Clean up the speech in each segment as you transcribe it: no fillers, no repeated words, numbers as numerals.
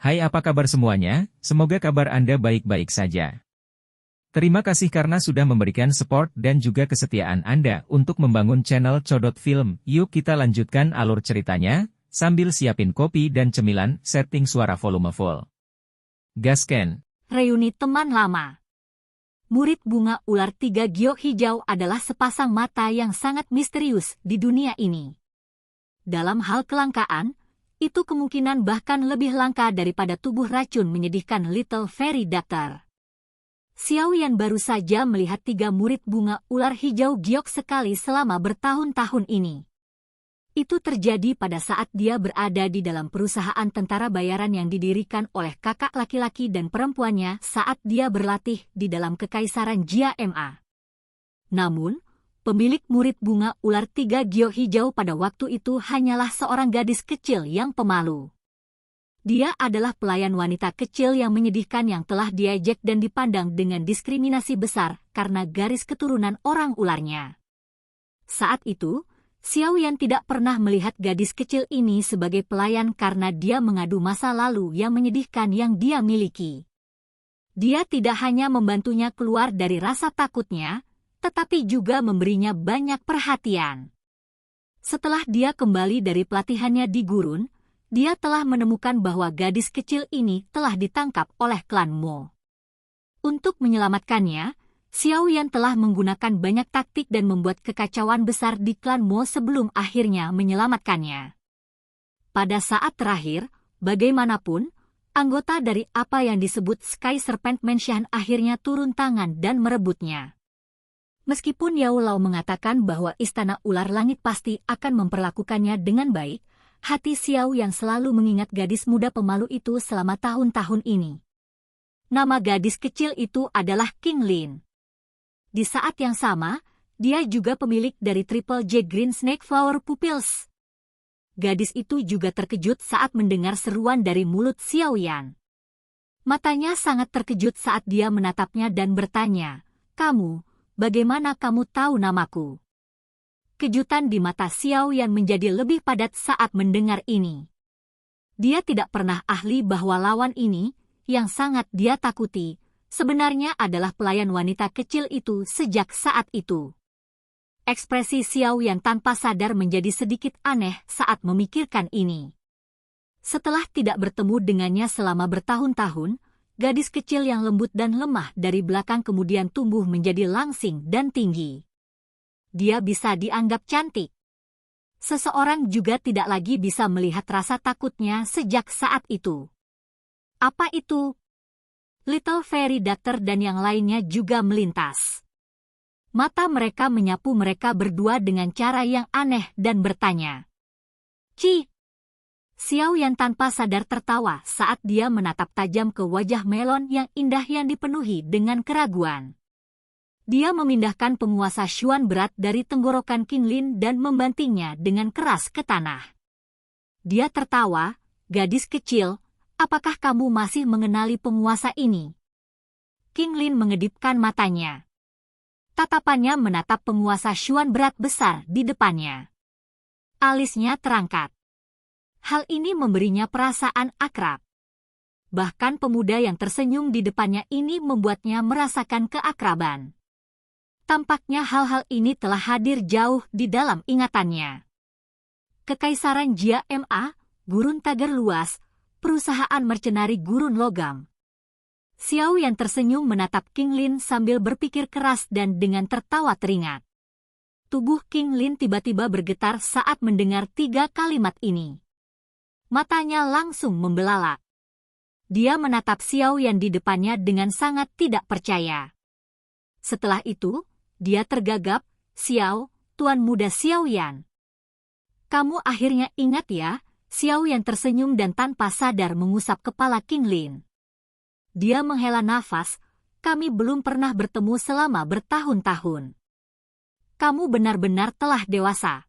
Hai, apa kabar semuanya? Semoga kabar Anda baik-baik saja. Terima kasih karena sudah memberikan support dan juga kesetiaan Anda untuk membangun channel Codot Film. Yuk kita lanjutkan alur ceritanya, sambil siapin kopi dan cemilan, setting suara volume full. Gasken. Reuni teman lama. Murid bunga ular tiga giok hijau adalah sepasang mata yang sangat misterius di dunia ini. Dalam hal kelangkaan, itu kemungkinan bahkan lebih langka daripada tubuh racun menyedihkan Little Fairy Doctor. Xiao Yan baru saja melihat 3 murid bunga ular hijau giok sekali selama bertahun-tahun ini. Itu terjadi pada saat dia berada di dalam perusahaan tentara bayaran yang didirikan oleh kakak laki-laki dan perempuannya saat dia berlatih di dalam kekaisaran Jia Ma. Namun, pemilik murid bunga ular 3 giok hijau pada waktu itu hanyalah seorang gadis kecil yang pemalu. Dia adalah pelayan wanita kecil yang menyedihkan yang telah diejek dan dipandang dengan diskriminasi besar karena garis keturunan orang ularnya. Saat itu, Xiao Yan tidak pernah melihat gadis kecil ini sebagai pelayan karena dia mengadu masa lalu yang menyedihkan yang dia miliki. Dia tidak hanya membantunya keluar dari rasa takutnya, tetapi juga memberinya banyak perhatian. Setelah dia kembali dari pelatihannya di gurun, dia telah menemukan bahwa gadis kecil ini telah ditangkap oleh klan Mo. Untuk menyelamatkannya, Xiao Yan telah menggunakan banyak taktik dan membuat kekacauan besar di klan Mo sebelum akhirnya menyelamatkannya. Pada saat terakhir, bagaimanapun, anggota dari apa yang disebut Sky Serpent Mansion akhirnya turun tangan dan merebutnya. Meskipun Yao Lao mengatakan bahwa Istana Ular Langit pasti akan memperlakukannya dengan baik, hati Xiao yang selalu mengingat gadis muda pemalu itu selama tahun-tahun ini. Nama gadis kecil itu adalah King Lin. Di saat yang sama, dia juga pemilik dari Triple J Green Snake Flower Pupils. Gadis itu juga terkejut saat mendengar seruan dari mulut Xiao Yan. Matanya sangat terkejut saat dia menatapnya dan bertanya, "Kamu, bagaimana kamu tahu namaku?" Kejutan di mata Xiao Yan menjadi lebih padat saat mendengar ini. Dia tidak pernah ahli bahwa lawan ini, yang sangat dia takuti, sebenarnya adalah pelayan wanita kecil itu sejak saat itu. Ekspresi Xiao Yan tanpa sadar menjadi sedikit aneh saat memikirkan ini. Setelah tidak bertemu dengannya selama bertahun-tahun, gadis kecil yang lembut dan lemah dari belakang kemudian tumbuh menjadi langsing dan tinggi. Dia bisa dianggap cantik. Seseorang juga tidak lagi bisa melihat rasa takutnya sejak saat itu. Apa itu? Little Fairy Doctor dan yang lainnya juga melintas. Mata mereka menyapu mereka berdua dengan cara yang aneh dan bertanya, "Ci!" Xiao Yan tanpa sadar tertawa saat dia menatap tajam ke wajah Melon yang indah yang dipenuhi dengan keraguan. Dia memindahkan penguasa Xuan berat dari tenggorokan King Lin dan membantingnya dengan keras ke tanah. Dia tertawa, "Gadis kecil, apakah kamu masih mengenali penguasa ini?" King Lin mengedipkan matanya. Tatapannya menatap penguasa Xuan berat besar di depannya. Alisnya terangkat. Hal ini memberinya perasaan akrab. Bahkan pemuda yang tersenyum di depannya ini membuatnya merasakan keakraban. Tampaknya hal-hal ini telah hadir jauh di dalam ingatannya. Kekaisaran Jia Ma, gurun tagar luas, perusahaan mercenari gurun logam. Xiao yang tersenyum menatap King Lin sambil berpikir keras dan dengan tertawa teringat. Tubuh King Lin tiba-tiba bergetar saat mendengar 3 kalimat ini. Matanya langsung membelalak. Dia menatap Xiao yang di depannya dengan sangat tidak percaya. Setelah itu, dia tergagap, "Xiao, Tuan Muda Xiao Yan. Kamu akhirnya ingat ya?" Xiao Yan tersenyum dan tanpa sadar mengusap kepala King Lin. Dia menghela nafas, "Kami belum pernah bertemu selama bertahun-tahun. Kamu benar-benar telah dewasa."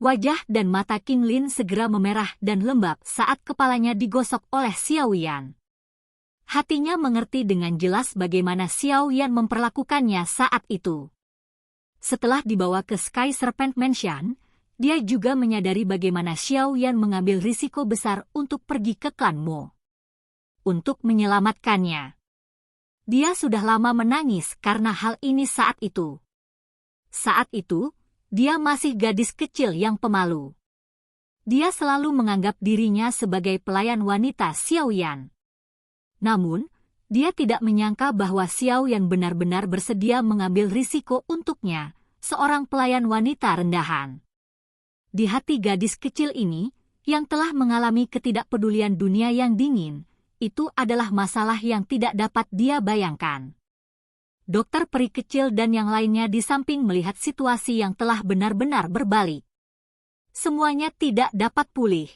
Wajah dan mata King Lin segera memerah dan lembab saat kepalanya digosok oleh Xiao Yan. Hatinya mengerti dengan jelas bagaimana Xiao Yan memperlakukannya saat itu. Setelah dibawa ke Sky Serpent Mansion, dia juga menyadari bagaimana Xiao Yan mengambil risiko besar untuk pergi ke klan Mo. untuk menyelamatkannya. Dia sudah lama menangis karena hal ini saat itu. Saat itu, dia masih gadis kecil yang pemalu. Dia selalu menganggap dirinya sebagai pelayan wanita Xiao Yan. Namun, dia tidak menyangka bahwa Xiao Yan benar-benar bersedia mengambil risiko untuknya, seorang pelayan wanita rendahan. Di hati gadis kecil ini, yang telah mengalami ketidakpedulian dunia yang dingin, itu adalah masalah yang tidak dapat dia bayangkan. Dokter peri kecil dan yang lainnya di samping melihat situasi yang telah benar-benar berbalik. Semuanya tidak dapat pulih.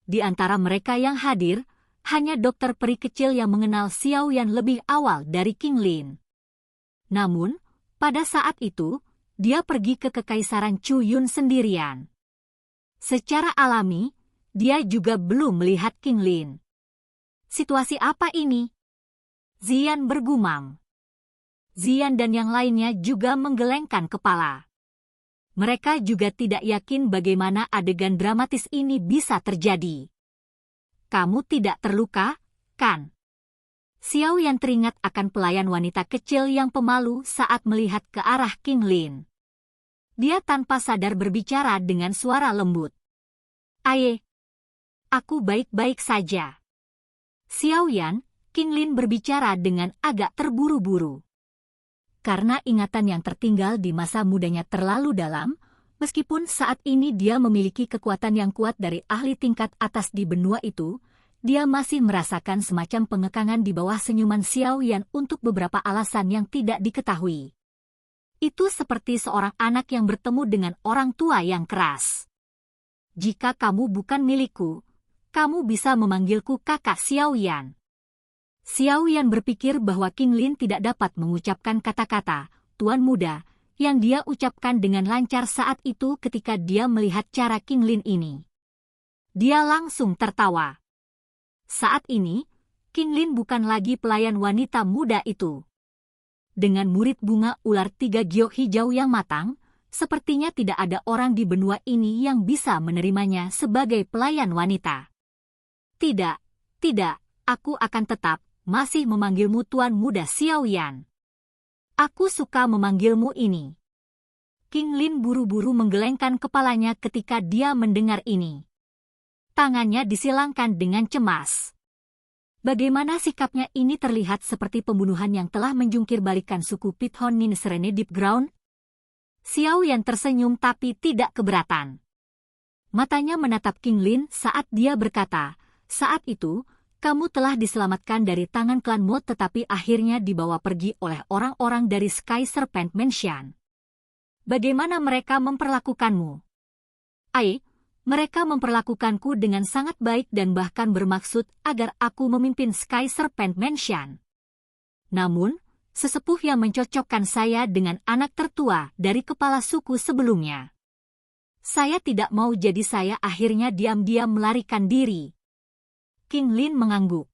Di antara mereka yang hadir, hanya dokter peri kecil yang mengenal Xiao Yan lebih awal dari King Lin. Namun, pada saat itu, dia pergi ke Kekaisaran Chu Yun sendirian. Secara alami, dia juga belum melihat King Lin. Situasi apa ini? Zian bergumam. Zian dan yang lainnya juga menggelengkan kepala. Mereka juga tidak yakin bagaimana adegan dramatis ini bisa terjadi. Kamu tidak terluka, kan? Xiao Yan teringat akan pelayan wanita kecil yang pemalu saat melihat ke arah King Lin. Dia tanpa sadar berbicara dengan suara lembut. Aye, aku baik-baik saja. Xiao Yan, King Lin berbicara dengan agak terburu-buru. Karena ingatan yang tertinggal di masa mudanya terlalu dalam, meskipun saat ini dia memiliki kekuatan yang kuat dari ahli tingkat atas di benua itu, dia masih merasakan semacam pengekangan di bawah senyuman Xiao Yan untuk beberapa alasan yang tidak diketahui. Itu seperti seorang anak yang bertemu dengan orang tua yang keras. Jika kamu bukan milikku, kamu bisa memanggilku kakak Xiao Yan. Xiao Yan berpikir bahwa King Lin tidak dapat mengucapkan kata-kata "Tuan Muda" yang dia ucapkan dengan lancar saat itu ketika dia melihat cara King Lin ini. Dia langsung tertawa. Saat ini, King Lin bukan lagi pelayan wanita muda itu. Dengan murid bunga ular 3 giok hijau yang matang, sepertinya tidak ada orang di benua ini yang bisa menerimanya sebagai pelayan wanita. Tidak, aku akan tetap masih memanggilmu Tuan Muda Xiao Yan. Aku suka memanggilmu ini. King Lin buru-buru menggelengkan kepalanya ketika dia mendengar ini. Tangannya disilangkan dengan cemas. Bagaimana sikapnya ini terlihat seperti pembunuhan yang telah menjungkir balikan suku Pithon Nin Serene Deep Ground? Xiao Yan tersenyum tapi tidak keberatan. Matanya menatap King Lin saat dia berkata, saat itu, kamu telah diselamatkan dari tangan klan Mo tetapi akhirnya dibawa pergi oleh orang-orang dari Sky Serpent Mansion. Bagaimana mereka memperlakukanmu? Mereka memperlakukanku dengan sangat baik dan bahkan bermaksud agar aku memimpin Sky Serpent Mansion. Namun, sesepuh yang mencocokkan saya dengan anak tertua dari kepala suku sebelumnya. Saya tidak mau jadi saya akhirnya diam-diam melarikan diri. King Lin mengangguk.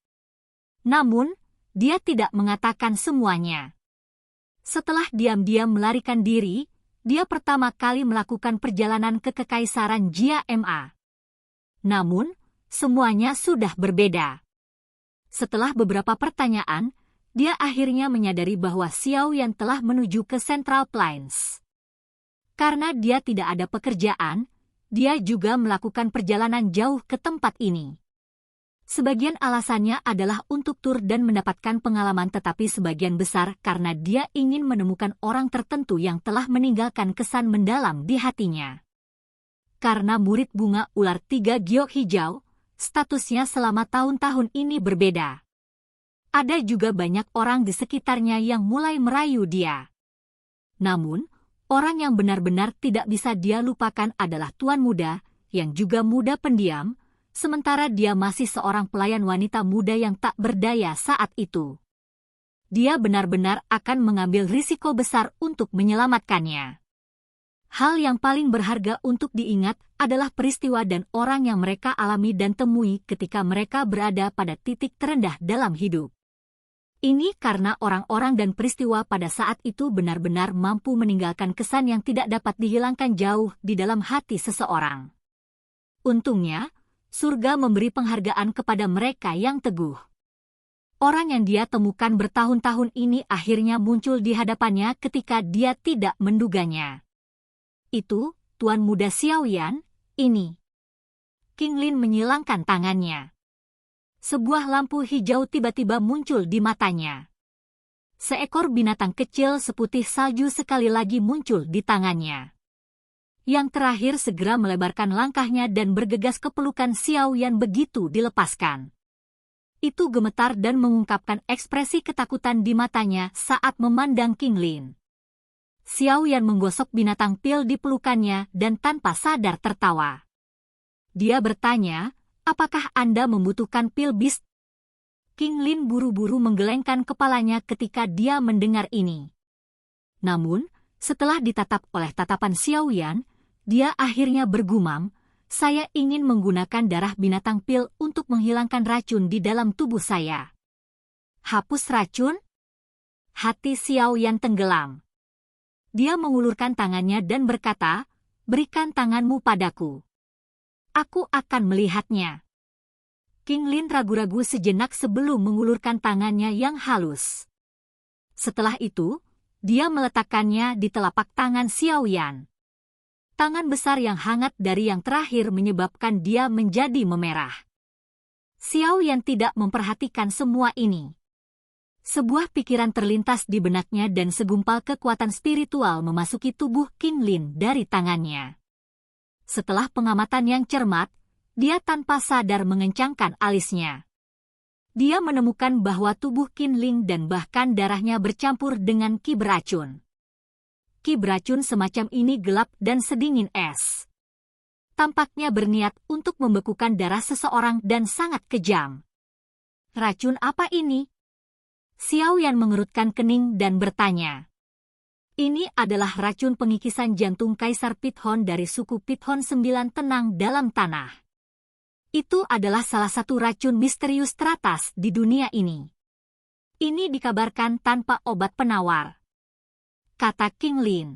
Namun, dia tidak mengatakan semuanya. Setelah diam-diam melarikan diri, dia pertama kali melakukan perjalanan ke Kekaisaran Jia Ma. Namun, semuanya sudah berbeda. Setelah beberapa pertanyaan, dia akhirnya menyadari bahwa Xiao Yan telah menuju ke Central Plains. Karena dia tidak ada pekerjaan, dia juga melakukan perjalanan jauh ke tempat ini. Sebagian alasannya adalah untuk tur dan mendapatkan pengalaman tetapi sebagian besar karena dia ingin menemukan orang tertentu yang telah meninggalkan kesan mendalam di hatinya. Karena murid bunga ular 3 giok hijau, statusnya selama tahun-tahun ini berbeda. Ada juga banyak orang di sekitarnya yang mulai merayu dia. Namun, orang yang benar-benar tidak bisa dia lupakan adalah Tuan Muda, yang juga muda pendiam, sementara dia masih seorang pelayan wanita muda yang tak berdaya saat itu. Dia benar-benar akan mengambil risiko besar untuk menyelamatkannya. Hal yang paling berharga untuk diingat adalah peristiwa dan orang yang mereka alami dan temui ketika mereka berada pada titik terendah dalam hidup. Ini karena orang-orang dan peristiwa pada saat itu benar-benar mampu meninggalkan kesan yang tidak dapat dihilangkan jauh di dalam hati seseorang. Untungnya, surga memberi penghargaan kepada mereka yang teguh. Orang yang dia temukan bertahun-tahun ini akhirnya muncul di hadapannya ketika dia tidak menduganya. Itu, Tuan Muda Xiaoyan, ini. King Lin menyilangkan tangannya. Sebuah lampu hijau tiba-tiba muncul di matanya. Seekor binatang kecil seputih salju sekali lagi muncul di tangannya. Yang terakhir segera melebarkan langkahnya dan bergegas ke pelukan Xiaoyan begitu dilepaskan. Itu gemetar dan mengungkapkan ekspresi ketakutan di matanya saat memandang King Lin. Xiaoyan menggosok binatang pil di pelukannya dan tanpa sadar tertawa. Dia bertanya, apakah Anda membutuhkan pil Beast? King Lin buru-buru menggelengkan kepalanya ketika dia mendengar ini. Namun, setelah ditatap oleh tatapan Xiaoyan, dia akhirnya bergumam, saya ingin menggunakan darah binatang pil untuk menghilangkan racun di dalam tubuh saya. Hapus racun? Hati Xiaoyan tenggelam. Dia mengulurkan tangannya dan berkata, berikan tanganmu padaku. Aku akan melihatnya. King Lin ragu-ragu sejenak sebelum mengulurkan tangannya yang halus. Setelah itu, dia meletakkannya di telapak tangan Xiaoyan. Tangan besar yang hangat dari yang terakhir menyebabkan dia menjadi memerah. Xiaoyan tidak memperhatikan semua ini. Sebuah pikiran terlintas di benaknya dan segumpal kekuatan spiritual memasuki tubuh King Lin dari tangannya. Setelah pengamatan yang cermat, dia tanpa sadar mengencangkan alisnya. Dia menemukan bahwa tubuh King Lin dan bahkan darahnya bercampur dengan ki beracun. Ki beracun semacam ini gelap dan sedingin es. Tampaknya berniat untuk membekukan darah seseorang dan sangat kejam. Racun apa ini? Xiaoyan mengerutkan kening dan bertanya. Ini adalah racun pengikisan jantung Kaisar Pithon dari suku Pithon 9 tenang dalam tanah. Itu adalah salah satu racun misterius teratas di dunia ini. Ini dikabarkan tanpa obat penawar. Kata King Lin.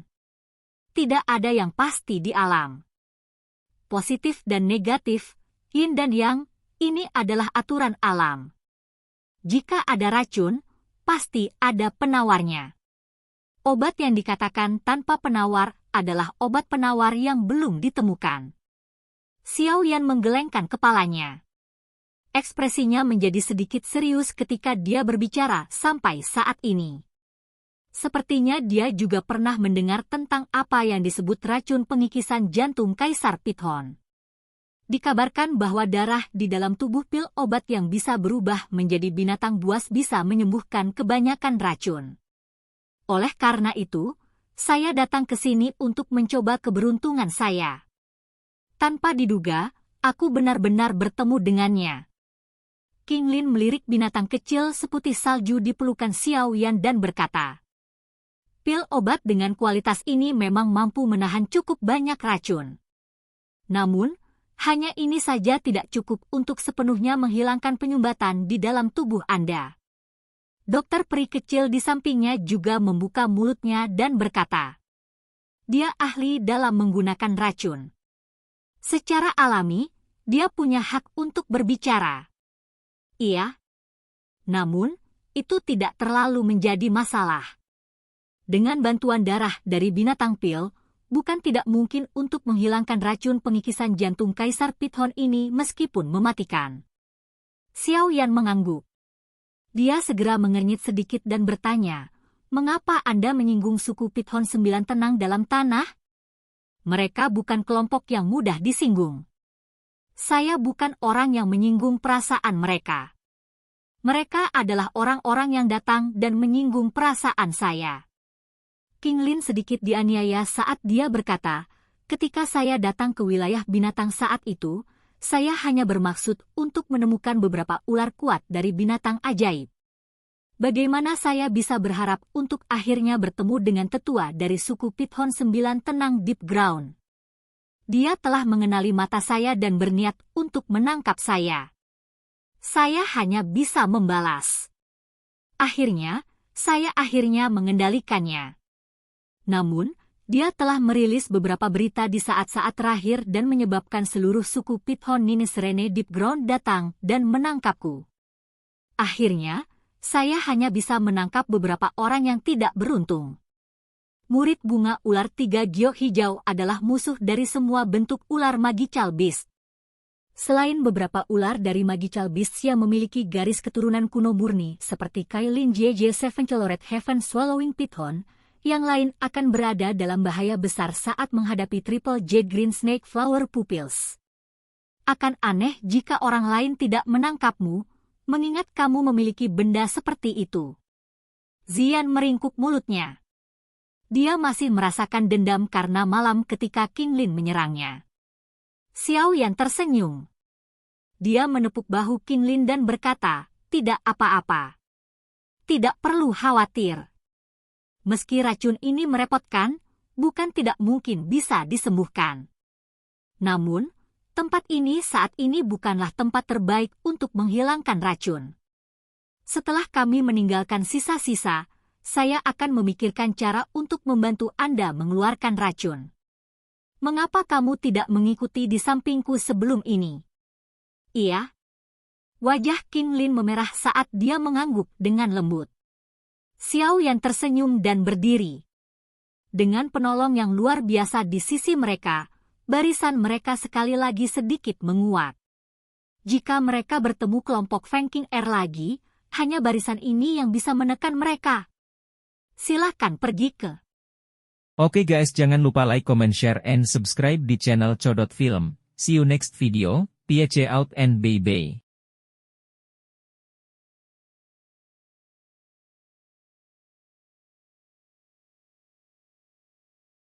Tidak ada yang pasti di alam. Positif dan negatif, yin dan yang, ini adalah aturan alam. Jika ada racun, pasti ada penawarnya. Obat yang dikatakan tanpa penawar adalah obat penawar yang belum ditemukan. Xiaoyan menggelengkan kepalanya. Ekspresinya menjadi sedikit serius ketika dia berbicara sampai saat ini. Sepertinya dia juga pernah mendengar tentang apa yang disebut racun pengikisan jantung Kaisar Pithon. Dikabarkan bahwa darah di dalam tubuh pil obat yang bisa berubah menjadi binatang buas bisa menyembuhkan kebanyakan racun. Oleh karena itu, saya datang ke sini untuk mencoba keberuntungan saya. Tanpa diduga, aku benar-benar bertemu dengannya. King Lin melirik binatang kecil seputih salju di pelukan Xiaoyan dan berkata, pil obat dengan kualitas ini memang mampu menahan cukup banyak racun. Namun, hanya ini saja tidak cukup untuk sepenuhnya menghilangkan penyumbatan di dalam tubuh Anda. Dokter peri kecil di sampingnya juga membuka mulutnya dan berkata, dia ahli dalam menggunakan racun. Secara alami, dia punya hak untuk berbicara. Iya. Namun, itu tidak terlalu menjadi masalah. Dengan bantuan darah dari binatang pil, bukan tidak mungkin untuk menghilangkan racun pengikisan jantung Kaisar Pithon ini meskipun mematikan. Xiaoyan mengangguk. Dia segera mengernyit sedikit dan bertanya, mengapa Anda menyinggung suku Pithon 9 tenang dalam tanah? Mereka bukan kelompok yang mudah disinggung. Saya bukan orang yang menyinggung perasaan mereka. Mereka adalah orang-orang yang datang dan menyinggung perasaan saya. King Lin sedikit dianiaya saat dia berkata, ketika saya datang ke wilayah binatang saat itu, saya hanya bermaksud untuk menemukan beberapa ular kuat dari binatang ajaib. Bagaimana saya bisa berharap untuk akhirnya bertemu dengan tetua dari suku Pithon 9 tenang Deep Ground? Dia telah mengenali mata saya dan berniat untuk menangkap saya. Saya hanya bisa membalas. Akhirnya, saya mengendalikannya. Namun, dia telah merilis beberapa berita di saat-saat terakhir dan menyebabkan seluruh suku Pithon Ninisrene Deep Ground datang dan menangkapku. Akhirnya, Saya hanya bisa menangkap beberapa orang yang tidak beruntung. Murid bunga ular 3 giok hijau adalah musuh dari semua bentuk ular Magical Beast. Selain beberapa ular dari Magical Beast yang memiliki garis keturunan kuno murni seperti Kailin JJ Sevencelored Heaven Swallowing Python, yang lain akan berada dalam bahaya besar saat menghadapi Triple Jade Green Snake Flower Pupils. Akan aneh jika orang lain tidak menangkapmu, mengingat kamu memiliki benda seperti itu. Zian meringkuk mulutnya. Dia masih merasakan dendam karena malam ketika King Lin menyerangnya. Xiao Yan tersenyum. Dia menepuk bahu King Lin dan berkata, "Tidak apa-apa. Tidak perlu khawatir. Meski racun ini merepotkan, bukan tidak mungkin bisa disembuhkan. Namun, tempat ini saat ini bukanlah tempat terbaik untuk menghilangkan racun. Setelah kami meninggalkan sisa-sisa, saya akan memikirkan cara untuk membantu Anda mengeluarkan racun. Mengapa kamu tidak mengikuti di sampingku sebelum ini?" Iya. Wajah King Lin memerah saat dia mengangguk dengan lembut. Xiao Yan tersenyum dan berdiri. Dengan penolong yang luar biasa di sisi mereka, barisan mereka sekali lagi sedikit menguat. Jika mereka bertemu kelompok Feng King Air lagi, hanya barisan ini yang bisa menekan mereka. Silahkan pergi ke. Oke guys, jangan lupa like, comment, share, and subscribe di channel Codot Film. See you next video. Peace out and bye-bye.